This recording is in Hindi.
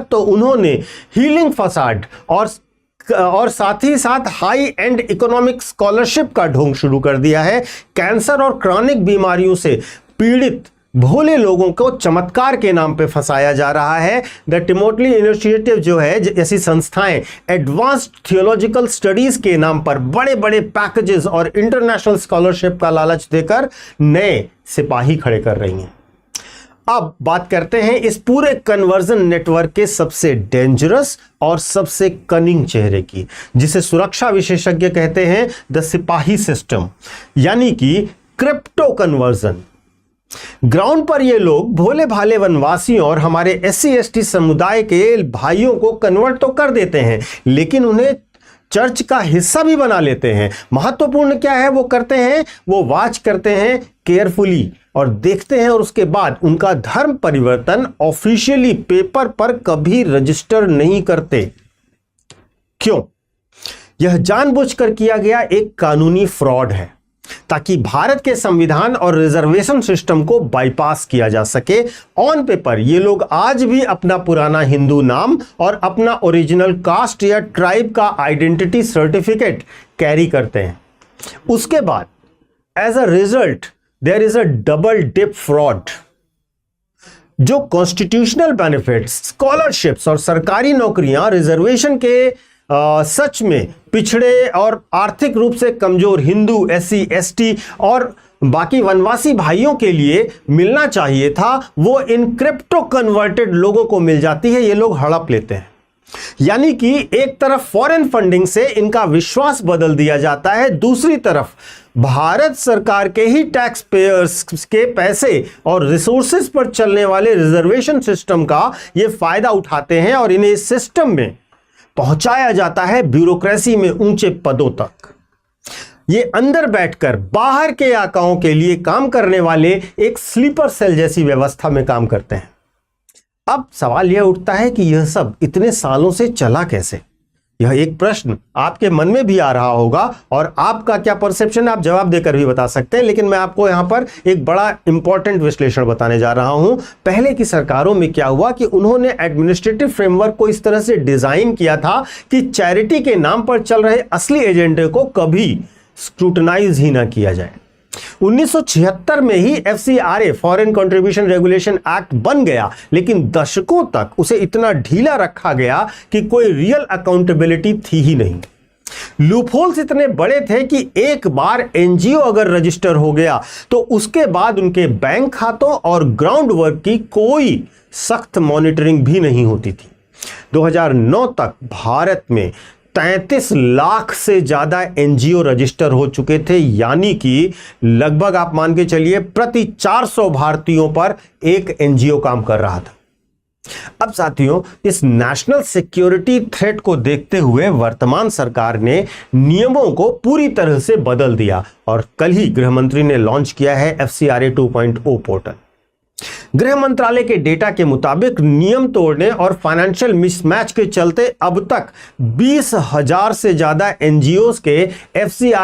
तो उन्होंने हीलिंग फसाड और साथ ही साथ हाई एंड इकोनॉमिक स्कॉलरशिप का ढोंग शुरू कर दिया है। कैंसर और क्रॉनिक बीमारियों से पीड़ित भोले लोगों को चमत्कार के नाम पे फंसाया जा रहा है। द टिमोथली इनिशिएटिव जो है, ऐसी संस्थाएं एडवांस्ड थियोलॉजिकल स्टडीज के नाम पर बड़े बड़े पैकेजेस और इंटरनेशनल स्कॉलरशिप का लालच देकर नए सिपाही खड़े कर रही हैं। अब बात करते हैं इस पूरे कन्वर्जन नेटवर्क के सबसे डेंजरस और सबसे कनिंग चेहरे की, जिसे सुरक्षा विशेषज्ञ कहते हैं द सिपाही सिस्टम, यानी कि क्रिप्टो कन्वर्जन। ग्राउंड पर ये लोग भोले भाले वनवासियों और हमारे SC/ST समुदाय के भाइयों को कन्वर्ट तो कर देते हैं, लेकिन उन्हें चर्च का हिस्सा भी बना लेते हैं। महत्वपूर्ण क्या है वो करते हैं, वो वॉच करते हैं केयरफुली और देखते हैं, और उसके बाद उनका धर्म परिवर्तन ऑफिशियली पेपर पर कभी रजिस्टर नहीं करते। क्यों? यह जानबूझकर किया गया एक कानूनी फ्रॉड है, ताकि भारत के संविधान और रिजर्वेशन सिस्टम को बाईपास किया जा सके। ऑन पेपर ये लोग आज भी अपना पुराना हिंदू नाम और अपना ओरिजिनल कास्ट या ट्राइब का आइडेंटिटी सर्टिफिकेट कैरी करते हैं। उसके बाद as a result there is a double dip fraud. जो कॉन्स्टिट्यूशनल बेनिफिट्स, स्कॉलरशिप्स और सरकारी नौकरियां रिजर्वेशन के सच में पिछड़े और आर्थिक रूप से कमजोर हिंदू, SC/ST और बाकी वनवासी भाइयों के लिए मिलना चाहिए था, वो इन क्रिप्टो कन्वर्टेड लोगों को मिल जाती है। ये लोग हड़प लेते हैं। यानी कि एक तरफ फॉरेन फंडिंग से इनका विश्वास बदल दिया जाता है, दूसरी तरफ भारत सरकार के ही टैक्स पेयर्स के पैसे और रिसोर्सेज पर चलने वाले रिजर्वेशन सिस्टम का ये फायदा उठाते हैं और इन्हें इस सिस्टम में पहुंचाया जाता है ब्यूरोक्रेसी में ऊंचे पदों तक। ये अंदर बैठकर बाहर के आकाओं के लिए काम करने वाले एक स्लीपर सेल जैसी व्यवस्था में काम करते हैं। अब सवाल यह उठता है कि यह सब इतने सालों से चला कैसे? यह एक प्रश्न आपके मन में भी आ रहा होगा, और आपका क्या परसेप्शन आप जवाब देकर भी बता सकते हैं, लेकिन मैं आपको यहां पर एक बड़ा इंपॉर्टेंट विश्लेषण बताने जा रहा हूं। पहले की सरकारों में क्या हुआ कि उन्होंने एडमिनिस्ट्रेटिव फ्रेमवर्क को इस तरह से डिजाइन किया था कि चैरिटी के नाम पर चल रहे असली एजेंडे को कभी स्क्रूटनाइज ही ना किया जाए। 1976 में ही FCRA foreign contribution regulation act बन गया, लेकिन दशकों तक उसे इतना ढीला रखा गया कि कोई रियल अकाउंटेबिलिटी थी ही नहीं। लूपहोल्स इतने बड़े थे कि एक बार NGO अगर रजिस्टर हो गया तो उसके बाद उनके बैंक खातों और ग्राउंड वर्क की कोई सख्त मॉनिटरिंग भी नहीं होती थी। 2009 तक भारत में 33 लाख से ज्यादा NGO रजिस्टर हो चुके थे, यानी कि लगभग आप मान के चलिए प्रति 400 भारतीयों पर एक NGO काम कर रहा था। अब साथियों, इस नेशनल सिक्योरिटी थ्रेट को देखते हुए वर्तमान सरकार ने नियमों को पूरी तरह से बदल दिया और कल ही गृह मंत्री ने लॉन्च किया है FCRA 2.0 पोर्टल। गृह मंत्रालय के डेटा के मुताबिक नियम तोड़ने और फाइनेंशियल मिसमैच के चलते अब तक 20,000 से ज्यादा NGOs के FCRA